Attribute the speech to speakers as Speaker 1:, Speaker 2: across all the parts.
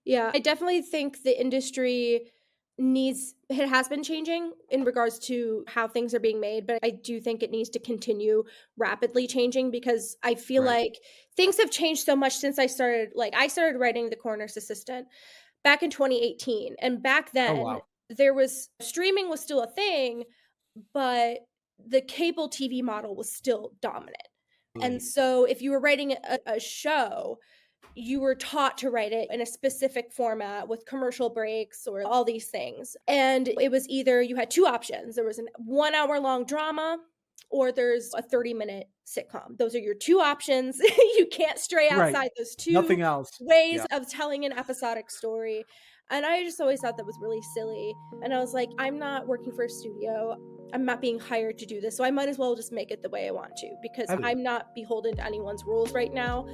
Speaker 1: Yeah, I definitely think the industry it has been changing in regards to how things are being made, but I do think it needs to continue rapidly changing because I feel
Speaker 2: Right.
Speaker 1: like things have changed so much since I started writing The Coroner's Assistant back in 2018, and back
Speaker 2: Oh,
Speaker 1: then,
Speaker 2: wow.
Speaker 1: there was streaming was still a thing, but the cable TV model was still dominant, and
Speaker 2: Absolutely.
Speaker 1: so if you were writing a show, you were taught to write it in a specific format with commercial breaks or all these things. And it was either you had two options. There was an 1 hour long drama or there's a 30-minute sitcom. Those are your two options. You can't stray
Speaker 2: Right.
Speaker 1: outside those two
Speaker 2: Nothing else.
Speaker 1: ways
Speaker 2: Yeah.
Speaker 1: of telling an episodic story. And I just always thought that was really silly. And I was like, I'm not working for a studio. I'm not being hired to do this. So I might as well just make it the way I want to because
Speaker 2: Absolutely.
Speaker 1: I'm not beholden to anyone's rules right now.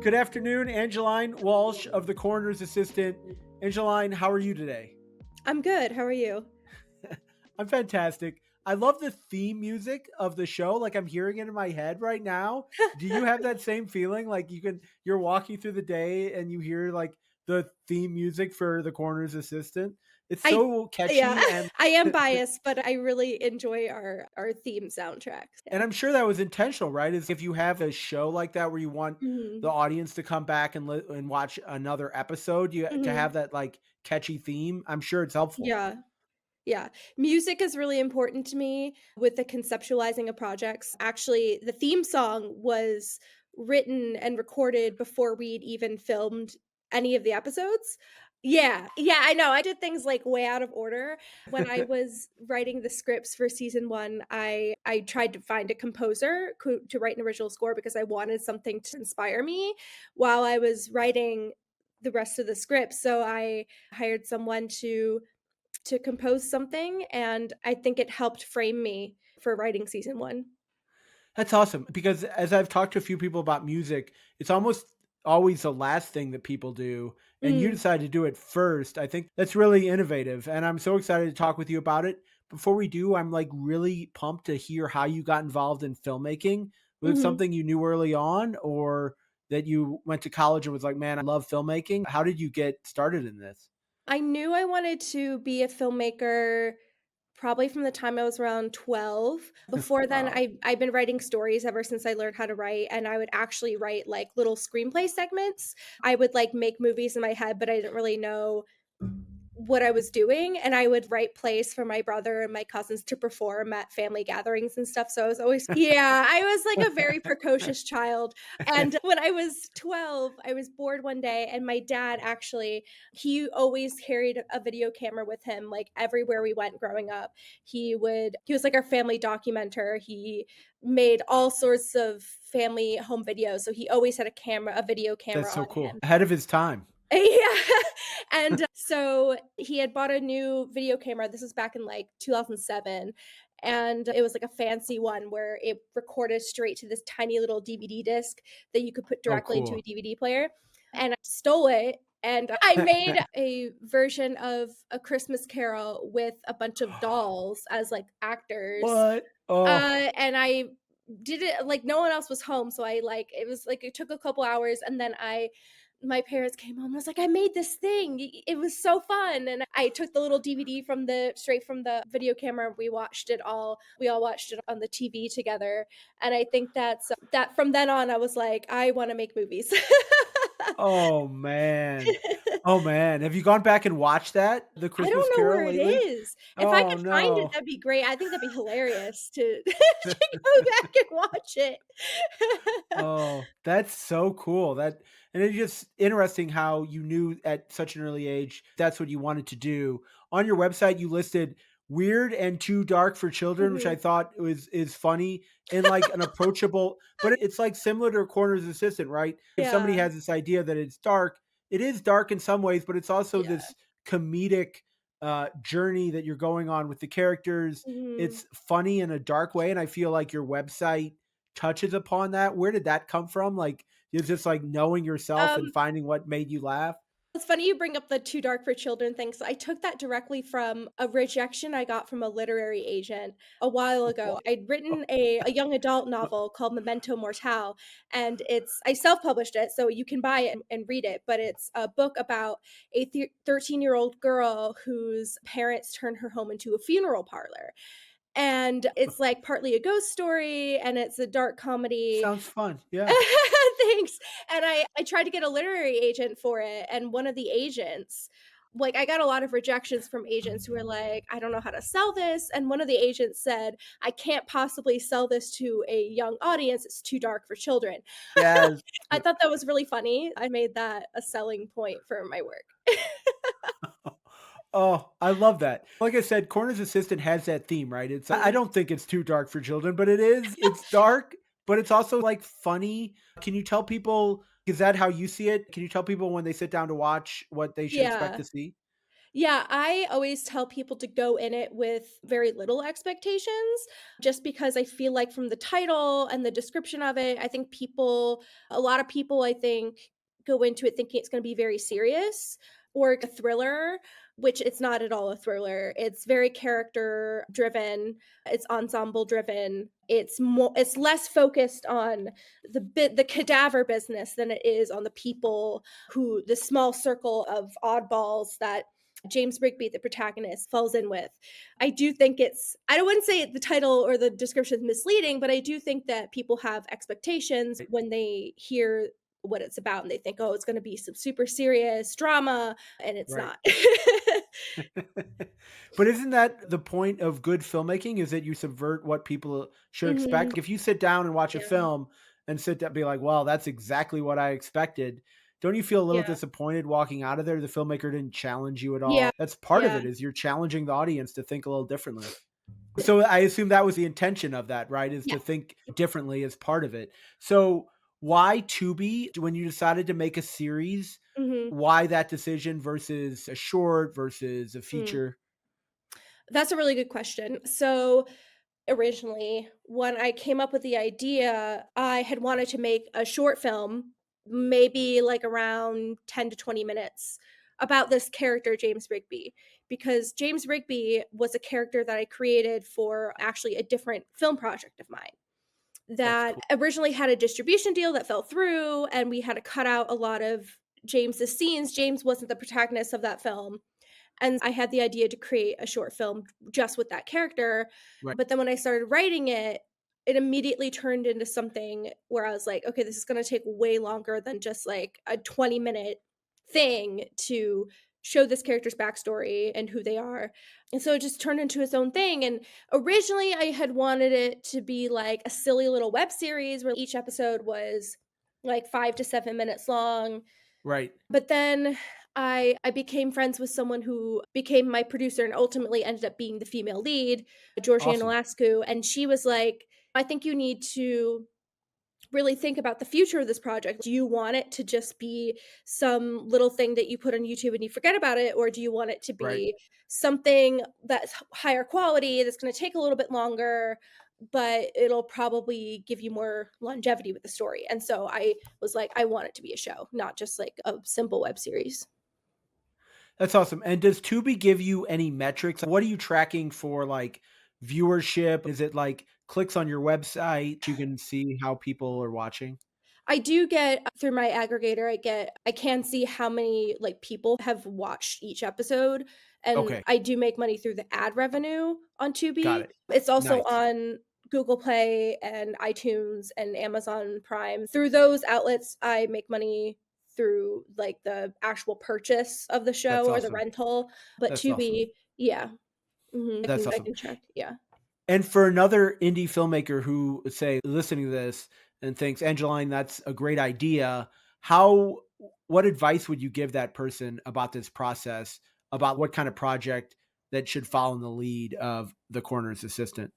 Speaker 2: Good afternoon, Angeline Walsh of the Coroner's Assistant. Angeline, how are you today?
Speaker 1: I'm good. How are you?
Speaker 2: I'm fantastic. I love the theme music of the show. Like I'm hearing it in my head right now. Do you have that same feeling? Like you're walking through the day and you hear like the theme music for the Coroner's Assistant. It's
Speaker 1: I
Speaker 2: so
Speaker 1: Yeah,
Speaker 2: catchy and
Speaker 1: I am biased, but I really enjoy our theme soundtracks. Yeah.
Speaker 2: and I'm sure that was intentional, right? Is if you have a show like that where you want the
Speaker 1: Mhm.
Speaker 2: audience to come back and watch another episode, you to
Speaker 1: Mhm.
Speaker 2: have that like catchy theme. I'm sure it's helpful.
Speaker 1: Yeah. Yeah. Music is really important to me with the conceptualizing of projects. Actually, the theme song was written and recorded before we'd even filmed any of the episodes. Yeah. Yeah, I know. I did things like way out of order. When I was writing the scripts for season 1, I tried to find a composer to write an original score because I wanted something to inspire me while I was writing the rest of the script. So I hired someone to compose something, and I think it helped frame me for writing season 1.
Speaker 2: That's awesome because as I've talked to a few people about music, it's almost always the last thing that people do, and you
Speaker 1: Mm,
Speaker 2: decide to do it first. I think that's really innovative, and I'm so excited to talk with you about it. Before we do, I'm like really pumped to hear how you got involved in filmmaking. Was it
Speaker 1: mhm.
Speaker 2: something you knew early on, or that you went to college and was like, man, I love filmmaking? How did you get started in this?
Speaker 1: I knew I wanted to be a filmmaker probably from the time I was around 12. Before then,
Speaker 2: Wow.
Speaker 1: I've been writing stories ever since I learned how to write, and I would actually write, like, little screenplay segments. I would, like, make movies in my head, but I didn't really know what I was doing, and I would write plays for my brother and my cousins to perform at family gatherings and stuff, so I was always Yeah, I was, like, a very precocious child, and when I was 12, I was bored one day, and my dad actually he always carried a video camera with him, like, everywhere we went growing up. He was, like, our family documenter, he made all sorts of family home videos, so he always had a video
Speaker 2: That's
Speaker 1: camera
Speaker 2: so
Speaker 1: on
Speaker 2: cool.
Speaker 1: him.
Speaker 2: Ahead of his time.
Speaker 1: Yeah. And so he had bought a new video camera. This was back in like 2007. And it was like a fancy one where it recorded straight to this tiny little DVD disc that you could put
Speaker 2: Oh,
Speaker 1: directly into a
Speaker 2: cool.
Speaker 1: DVD player. And I stole it. And I made a version of A Christmas Carol with a bunch of dolls as like actors.
Speaker 2: What? Oh.
Speaker 1: And I did it like no one else was home. So it was like, it took a couple hours. And then my parents came home and was like, "I made this thing. It was so fun." And I took the little DVD straight from the video camera. We all watched it on the TV together. And I think that from then on, I was like, I want to make movies.
Speaker 2: Oh, man. Oh, man. Have you gone back and watched that, The
Speaker 1: I
Speaker 2: Christmas
Speaker 1: don't know
Speaker 2: Carol,
Speaker 1: where it
Speaker 2: lately?
Speaker 1: is. If I
Speaker 2: Oh,
Speaker 1: could find it,
Speaker 2: no.
Speaker 1: that'd be great. I think that'd be hilarious to to go back and watch it.
Speaker 2: Oh, that's so cool. And it's just interesting how you knew at such an early age that's what you wanted to do. On your website, you listed weird and too dark for children, which I
Speaker 1: Mhm.
Speaker 2: thought was is funny and like an approachable, but it's like similar to a Corner's Assistant, right? If somebody
Speaker 1: Yeah,
Speaker 2: has this idea that it's dark, it is dark in some ways, but it's also
Speaker 1: yeah.
Speaker 2: this comedic journey that you're going on with the characters.
Speaker 1: Mhm.
Speaker 2: It's funny in a dark way, and I feel like your website touches upon that. Where did that come from? Like, it's just like knowing yourself and
Speaker 1: Um
Speaker 2: finding what made you laugh?
Speaker 1: It's funny you bring up the too dark for children thing. So I took that directly from a rejection I got from a literary agent a while ago. I'd written a young adult novel called Memento Mortale, and I self-published it, so you can buy it and read it, but it's a book about a 13-year-old girl whose parents turn her home into a funeral parlor. And it's like partly a ghost story and it's a dark comedy.
Speaker 2: Sounds fun. Yeah.
Speaker 1: Thanks. And I tried to get a literary agent for it, and one of the agents, like, I got a lot of rejections from agents who were like, "I don't know how to sell this," and one of the agents said, "I can't possibly sell this to a young audience, it's too dark for children."
Speaker 2: Yes.
Speaker 1: I thought that was really funny. I made that a selling point for my work.
Speaker 2: Oh, I love that. Like I said, Corner's Assistant has that theme, right? I
Speaker 1: Mm.
Speaker 2: don't think it's too dark for children, but it is. It's dark, but it's also like funny. Can you tell people, is that how you see it? Can you tell people when they sit down to watch what they should expect
Speaker 1: Yeah.
Speaker 2: to see?
Speaker 1: Yeah, I always tell people to go in it with very little expectations just because I feel like from the title and the description of it, I think a lot of people, I think, go into it thinking it's going to be very serious or a thriller, which it's not at all a thriller. It's very character driven, it's ensemble driven. It's less focused on the cadaver business than it is on the people the small circle of oddballs that James Rigby, the protagonist, falls in with. I wouldn't say the title or the description is misleading, but I do think that people have expectations when they hear what it's about and they think, oh, it's going to be some super serious drama, and it's
Speaker 2: Right.
Speaker 1: not.
Speaker 2: But isn't that the point of good filmmaking, is that you subvert what people should
Speaker 1: Mhm.
Speaker 2: expect? If you sit down and watch a
Speaker 1: Yeah.
Speaker 2: film and sit down be like, "Well, that's exactly what I expected." Don't you feel a little
Speaker 1: Yeah.
Speaker 2: disappointed walking out of there? The filmmaker didn't challenge you at
Speaker 1: Yeah.
Speaker 2: all. That's part of
Speaker 1: Yeah.
Speaker 2: it, is you're challenging the audience to think a little differently. So I assume that was the intention of that, right? Is to
Speaker 1: Yes.
Speaker 2: think differently as part of it. So why Tubi when you decided to make a series?
Speaker 1: Mhm.
Speaker 2: Why that decision versus a short versus a
Speaker 1: Mm.
Speaker 2: feature?
Speaker 1: That's a really good question. So originally, when I came up with the idea, I had wanted to make a short film, maybe like around 10 to 20 minutes, about this character, James Rigby, because James Rigby was a character that I created for actually a different film project of mine
Speaker 2: That's
Speaker 1: that
Speaker 2: cool.
Speaker 1: originally had a distribution deal that fell through, and we had to cut out a lot of James's scenes. James wasn't the protagonist of that film, and I had the idea to create a short film just with that character.
Speaker 2: Right.
Speaker 1: But then when I started writing it, it immediately turned into something where I was like, okay, this is going to take way longer than just like a 20-minute thing to show this character's backstory and who they are. And so it just turned into its own thing. And originally, I had wanted it to be like a silly little web series where each episode was like 5 to 7 minutes long,
Speaker 2: Right.
Speaker 1: but then I became friends with someone who became my producer and ultimately ended up being the female lead, Georgiana
Speaker 2: Awesome.
Speaker 1: Lascu, and she was like, "I think you need to really think about the future of this project. Do you want it to just be some little thing that you put on YouTube and you forget about it, or do you want it to
Speaker 2: Right.
Speaker 1: be something that's higher quality, that's gonna take a little bit longer, but it'll probably give you more longevity with the story?" And so I was like, "I want it to be a show, not just like a simple web series."
Speaker 2: That's awesome. And does Tubi give you any metrics? What are you tracking for, like, viewership? Is it like clicks on your website? You can see how people are watching?
Speaker 1: I do get through my aggregator, I can see how many, like, people have watched each episode, and
Speaker 2: Okay.
Speaker 1: I do make money through the ad revenue on
Speaker 2: Got
Speaker 1: Tubi.
Speaker 2: it.
Speaker 1: It's also
Speaker 2: Nice.
Speaker 1: on Google Play and iTunes and Amazon Prime. Through those outlets, I make money through, like, the actual purchase of the show
Speaker 2: That's
Speaker 1: or the
Speaker 2: awesome.
Speaker 1: rental, but
Speaker 2: That's awesome.
Speaker 1: Tubi, yeah. Mhm,
Speaker 2: That's
Speaker 1: I
Speaker 2: awesome.
Speaker 1: can track, yeah.
Speaker 2: And for another indie filmmaker who, say, listening to this and thinks, Angeline, that's a great idea. How, what advice would you give that person about this process, about what kind of project that should follow in the lead of the coroner's assistant?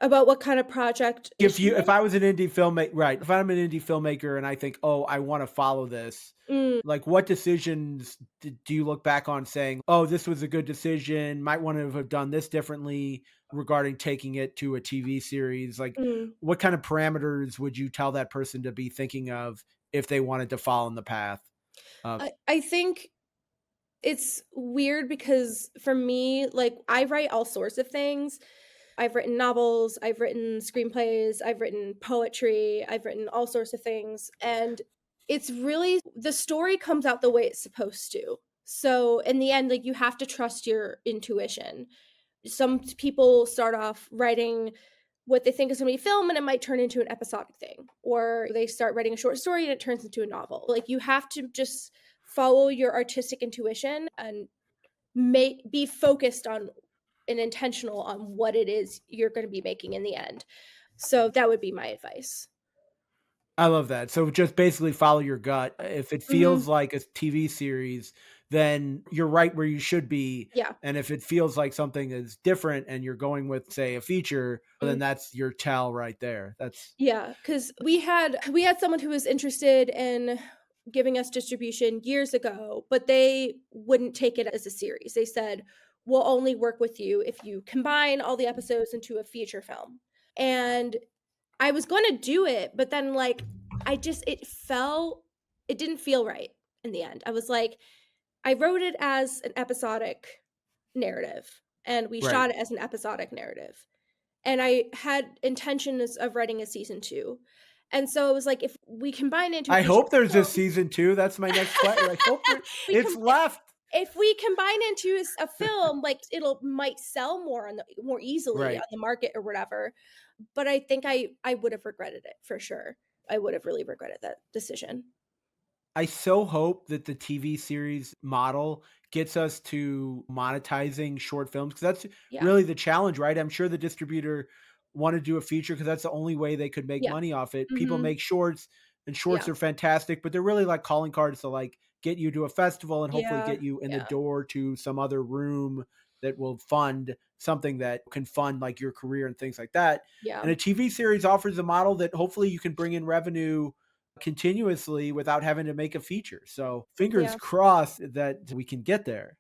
Speaker 1: About what kind of project they should
Speaker 2: If
Speaker 1: make?
Speaker 2: I was an indie filmmaker, right? If I'm an indie filmmaker and I think, oh, I want to follow this,
Speaker 1: Mm,
Speaker 2: like, what decisions do you look back on saying, oh, this was a good decision, might want to have done this differently regarding taking it to a TV series? Like,
Speaker 1: mm.
Speaker 2: what kind of parameters would you tell that person to be thinking of if they wanted to follow in the path?
Speaker 1: I think it's weird because for me, like, I write all sorts of things. I've written novels, I've written screenplays, I've written poetry, I've written all sorts of things, and it's really the story comes out the way it's supposed to. So, in the end, like, you have to trust your intuition. Some people start off writing what they think is gonna be film, and it might turn into an episodic thing, or they start writing a short story and it turns into a novel. Like, you have to just follow your artistic intuition and make be focused on and intentional on what it is you're gonna be making in the end. So that would be my advice.
Speaker 2: I love that. So just basically follow your gut. If it feels
Speaker 1: Mhm.
Speaker 2: like a TV series, then you're right where you should be.
Speaker 1: Yeah.
Speaker 2: And if it feels like something is different and you're going with, say, a feature, then
Speaker 1: Mm.
Speaker 2: that's your tell right there. That's
Speaker 1: Yeah, because we had someone who was interested in giving us distribution years ago, but they wouldn't take it as a series. They said, "We'll only work with you if you combine all the episodes into a feature film." And I was gonna do it, but then, like, it didn't feel right in the end. I was like, I wrote it as an episodic narrative, and we
Speaker 2: right.
Speaker 1: shot it as an episodic narrative, and I had intentions of writing a season 2, and so it was like, if we combine it into a
Speaker 2: I
Speaker 1: feature
Speaker 2: hope there's a
Speaker 1: film
Speaker 2: season two. That's my next question. I hope there,
Speaker 1: we
Speaker 2: it's
Speaker 1: com
Speaker 2: left.
Speaker 1: if we combine into a film, like, it'll might sell more easily on
Speaker 2: Right.
Speaker 1: the market or whatever, but I think I would have regretted it for sure. I would have really regretted that decision.
Speaker 2: I so hope that the TV series model gets us to monetizing short films, because that's
Speaker 1: Yeah.
Speaker 2: really the challenge, right? I'm sure the distributor wanna do a feature because that's the only way they could make
Speaker 1: Yeah.
Speaker 2: money off it. People
Speaker 1: Mhm.
Speaker 2: make shorts, and shorts
Speaker 1: Yeah.
Speaker 2: are fantastic, but they're really like calling cards to, like, get you to a festival and hopefully
Speaker 1: Yeah.
Speaker 2: get you in the
Speaker 1: Yeah.
Speaker 2: door to some other room that will fund something that can fund, like, your career and things like that.
Speaker 1: Yeah.
Speaker 2: And a TV series offers a model that hopefully you can bring in revenue continuously without having to make a feature. So fingers
Speaker 1: Yeah.
Speaker 2: crossed that we can get there.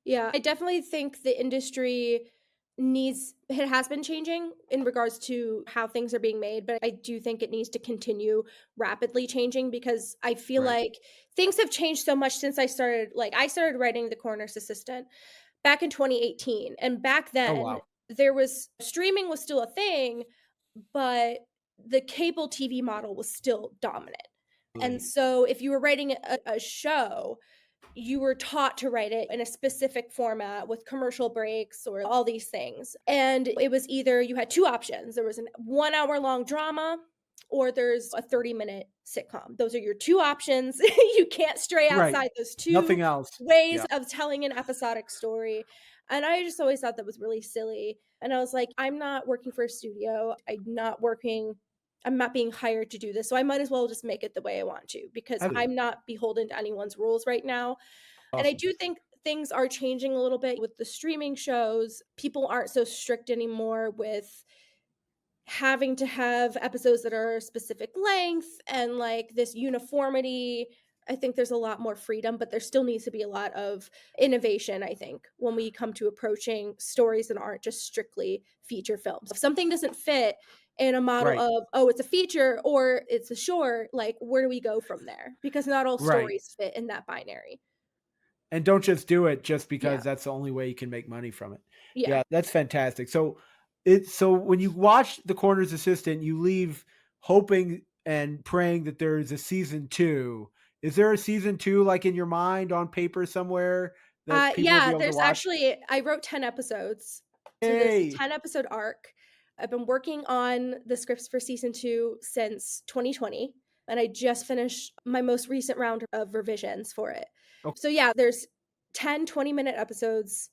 Speaker 1: Yeah. I definitely think the industry it has been changing in regards to how things are being made, but I do think it needs to continue rapidly changing because I feel
Speaker 2: Right.
Speaker 1: like things have changed so much since I started writing The Coroner's Assistant back in 2018, and back
Speaker 2: Oh,
Speaker 1: then,
Speaker 2: wow.
Speaker 1: streaming was still a thing, but the cable TV model was still dominant. And
Speaker 2: Absolutely.
Speaker 1: so if you were writing a show, you were taught to write it in a specific format with commercial breaks or all these things. And it was either you had two options. There was an 1 hour long drama or there's a 30-minute sitcom. Those are your two options. You can't stray
Speaker 2: Right.
Speaker 1: outside those two
Speaker 2: Nothing else.
Speaker 1: ways
Speaker 2: Yeah.
Speaker 1: of telling an episodic story. And I just always thought that was really silly. And I was like, I'm not working for a studio. I'm not being hired to do this. So I might as well just make it the way I want to because
Speaker 2: Absolutely.
Speaker 1: I'm not beholden to anyone's rules right now. And I
Speaker 2: Awesome.
Speaker 1: do think things are changing a little bit with the streaming shows. People aren't so strict anymore with having to have episodes that are a specific length and like this uniformity. I think there's a lot more freedom, but there still needs to be a lot of innovation, I think, when we come to approaching stories that aren't just strictly feature films. If something doesn't fit in a model
Speaker 2: Right.
Speaker 1: of, oh, it's a feature or it's a short, like where do we go from there? Because not all
Speaker 2: Right.
Speaker 1: stories fit in that binary.
Speaker 2: And don't just do it just
Speaker 1: Yeah.
Speaker 2: because that's the only way you can make money from it.
Speaker 1: Yeah.
Speaker 2: Yeah, that's fantastic. So when you watch The Coroner's Assistant, you leave hoping and praying that there is a season 2. Is there a season 2, like, in your mind on paper somewhere that people will be
Speaker 1: Yeah,
Speaker 2: able to
Speaker 1: there's
Speaker 2: watch?
Speaker 1: actually I wrote 10 episodes. So there's a
Speaker 2: Hey.
Speaker 1: 10-episode arc. I've been working on the scripts for season 2 since 2020, and I just finished my most recent round of revisions for it.
Speaker 2: O
Speaker 1: So yeah, there's 10 20-minute episodes,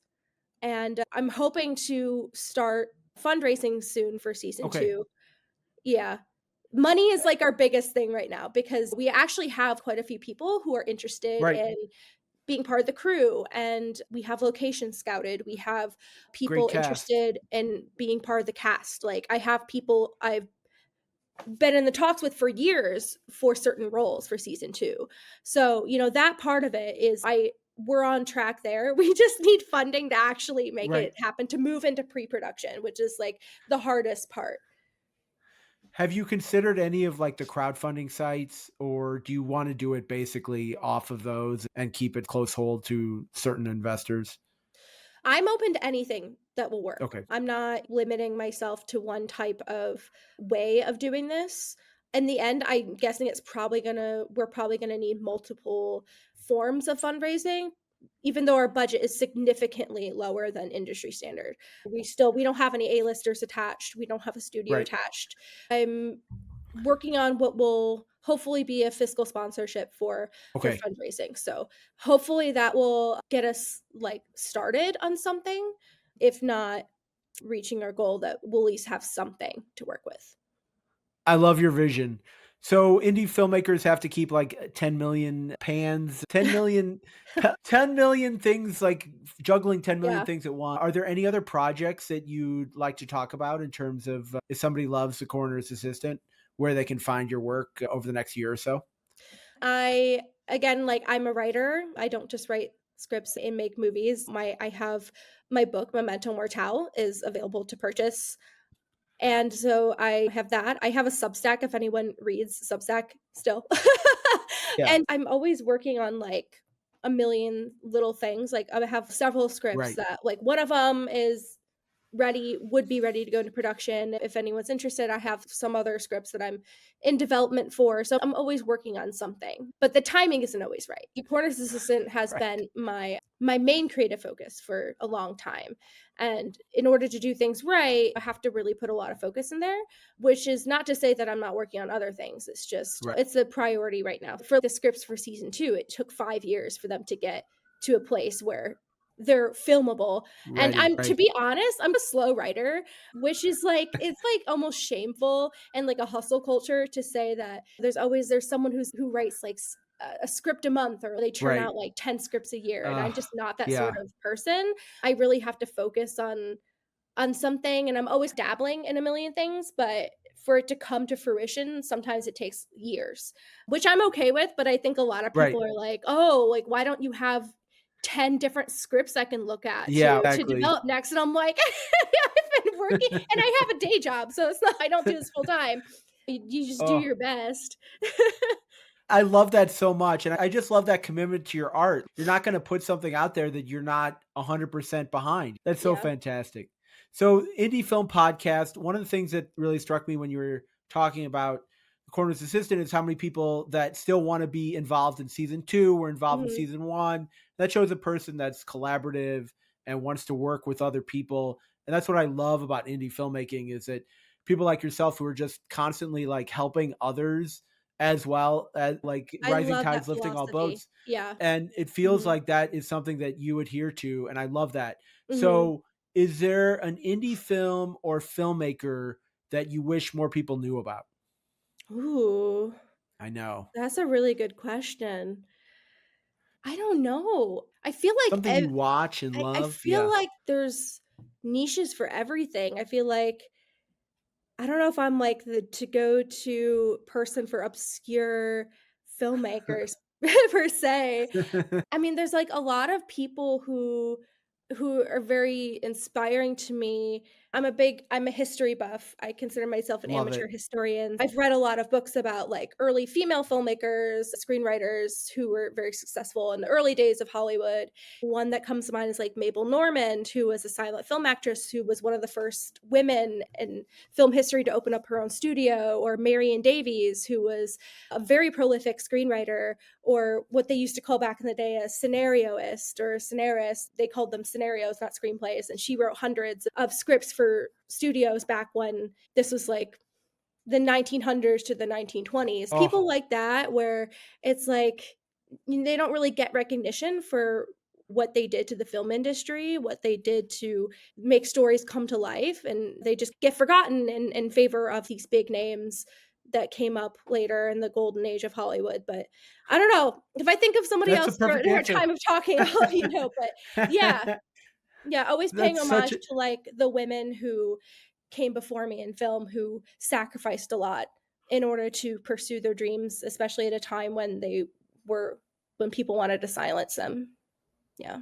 Speaker 1: and I'm hoping to start fundraising soon for season
Speaker 2: okay.
Speaker 1: 2. Yeah. Money is like our biggest thing right now because we actually have quite a few people who are interested
Speaker 2: Right.
Speaker 1: in being part of the crew, and we have locations scouted. We have
Speaker 2: Great
Speaker 1: people
Speaker 2: cast.
Speaker 1: interested in being part of the cast. Like, I have people I've been in the talks with for years for certain roles for season 2. So, that part of it is I we're on track there. We just need funding to actually make
Speaker 2: Right.
Speaker 1: it happen, to move into pre-production, which is, like, the hardest part.
Speaker 2: Have you considered any of like the crowdfunding sites, or do you want to do it basically off of those and keep it close hold to certain investors?
Speaker 1: I'm open to anything that will work.
Speaker 2: Okay.
Speaker 1: I'm not limiting myself to one type of way of doing this. In the end, I'm guessing we're probably gonna need multiple forms of fundraising, even though our budget is significantly lower than industry standard. We don't have any A-listers attached. We don't have a studio
Speaker 2: Right.
Speaker 1: attached. I'm working on what will hopefully be a fiscal sponsorship for
Speaker 2: Okay.
Speaker 1: fundraising. So hopefully that will get us like started on something. If not reaching our goal, that we'll at least have something to work with.
Speaker 2: I love your vision. So indie filmmakers have to keep like 10 million pans, 10 million, 10 million things, like juggling 10 million
Speaker 1: Yeah.
Speaker 2: things at once. Are there any other projects that you'd like to talk about in terms of if somebody loves The Coroner's Assistant, where they can find your work over the next year or so?
Speaker 1: I again like I'm a writer. I don't just write scripts and make movies. I have my book Memento Mortale is available to purchase. And so I have that. I have a Substack if anyone reads Substack still.
Speaker 2: Yeah.
Speaker 1: And I'm always working on, like, a million little things, like, I have several scripts
Speaker 2: Right.
Speaker 1: that like, one of them is would be ready to go into production. If anyone's interested, I have some other scripts that I'm in development for, so I'm always working on something, but the timing isn't always right. The Corner's Assistant has
Speaker 2: Right.
Speaker 1: been my main creative focus for a long time, and in order to do things right, I have to really put a lot of focus in there, which is not to say that I'm not working on other things, it's just
Speaker 2: Right.
Speaker 1: it's a priority right now. For the scripts for season 2, it took 5 years for them to get to a place where they're filmable, and
Speaker 2: Ready.
Speaker 1: to
Speaker 2: Right.
Speaker 1: be honest, I'm a slow writer, which is like it's like almost shameful and like a hustle culture to say that there's someone who writes like a script a month or they churn
Speaker 2: Right.
Speaker 1: out like 10 scripts a year, and
Speaker 2: Uh,
Speaker 1: I'm just not that sort
Speaker 2: yeah.
Speaker 1: of person. I really have to focus on something, and I'm always dabbling in a million things, but for it to come to fruition, sometimes it takes years, which I'm okay with, but I think a lot of
Speaker 2: Right.
Speaker 1: people are like, "Oh, like, why don't you have 10 different scripts I can look at
Speaker 2: Yeah,
Speaker 1: to
Speaker 2: exactly.
Speaker 1: develop next?" And I'm like, "I've been working and I have a day job, so it's not I don't do this full time." You just do
Speaker 2: Oh,
Speaker 1: your best.
Speaker 2: I love that so much, and I just love that commitment to your art. You're not gonna put something out there that you're not 100% behind. That's so
Speaker 1: Yeah.
Speaker 2: fantastic. So, Indie Film Podcast, one of the things that really struck me when you were talking about The Corner's Assistant is how many people that still wanna be involved in season 2 were involved in
Speaker 1: Mhm.
Speaker 2: season 1. That shows a person that's collaborative and wants to work with other people, and that's what I love about indie filmmaking is that people like yourself who are just constantly, like, helping others as well as like
Speaker 1: I
Speaker 2: rising
Speaker 1: love that
Speaker 2: tides lifting all
Speaker 1: philosophy.
Speaker 2: boats.
Speaker 1: Yeah.
Speaker 2: And it feels
Speaker 1: Mhm.
Speaker 2: like that is something that you adhere to. And I love that.
Speaker 1: Mhm.
Speaker 2: So, is there an indie film or filmmaker that you wish more people knew about?
Speaker 1: Ooh,
Speaker 2: I know.
Speaker 1: that's a really good question. I don't know. I feel like
Speaker 2: Something you watch and
Speaker 1: I
Speaker 2: love.
Speaker 1: feel
Speaker 2: Yeah.
Speaker 1: like there's niches for everything. I feel like I don't know if I'm like the to go to person for obscure filmmakers per se. I mean, there's, like, a lot of people who are very inspiring to me. I'm a history buff. I consider myself an
Speaker 2: Love
Speaker 1: amateur
Speaker 2: it.
Speaker 1: historian. I've read a lot of books about, like, early female filmmakers, screenwriters who were very successful in the early days of Hollywood. One that comes to mind is, like, Mabel Normand, who was a silent film actress who was one of the first women in film history to open up her own studio, or Marion Davies, who was a very prolific screenwriter, or what they used to call back in the day a scenarioist or scenarist. They called them scenarios, not screenplays. And she wrote hundreds of scripts for studios back when this was like the 1900s to the 1920s.
Speaker 2: Oh,
Speaker 1: People like that, where it's like they don't really get recognition for what they did to the film industry, what they did to make stories come to life, and they just get forgotten in favor of these big names that came up later in the golden age of Hollywood. But I don't know. If I think of somebody
Speaker 2: that's a
Speaker 1: else for
Speaker 2: perfect
Speaker 1: their
Speaker 2: answer.
Speaker 1: time of talking, I'll let you know. But yeah, yeah, always paying
Speaker 2: That's such
Speaker 1: homage
Speaker 2: a
Speaker 1: to like the women who came before me in film who sacrificed a lot in order to pursue their dreams, especially at a time when they were when people wanted to silence them. Yeah.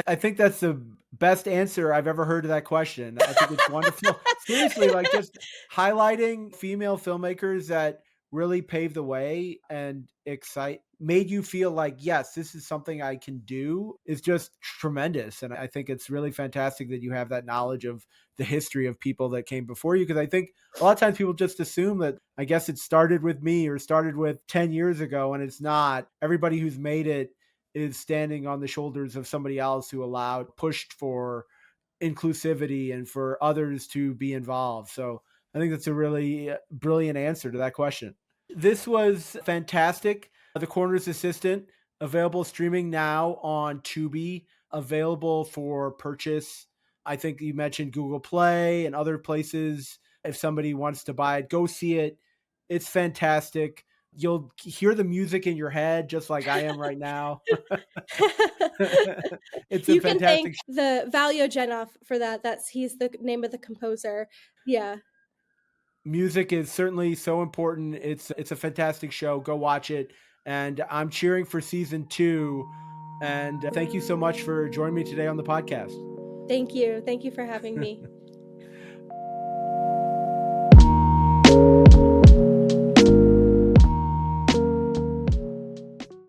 Speaker 2: I think that's the best answer I've ever heard to that question. I think it's wonderful. Seriously, like just highlighting female filmmakers that really paved the way and excite made you feel like, yes, this is something I can do is just tremendous. And I think it's really fantastic that you have that knowledge of the history of people that came before you. Cause I think a lot of times people just assume that I guess it started with me or started with 10 years ago, and it's not. Everybody who's made it is standing on the shoulders of somebody else who pushed for inclusivity and for others to be involved. So I think that's a really brilliant answer to that question. This was fantastic. The Coroner's Assistant, available streaming now on Tubi, available for purchase. I think you mentioned Google Play and other places. If somebody wants to buy it, go see it. It's fantastic. You'll hear the music in your head just like I am right now. It's a
Speaker 1: You can thank
Speaker 2: fantastic
Speaker 1: the Valyogenov for that. He's the name of the composer. Yeah.
Speaker 2: music is certainly so important. It's a fantastic show. Go watch it. And I'm cheering for season 2. And thank you so much for joining me today on the podcast.
Speaker 1: Thank you. Thank you for having me.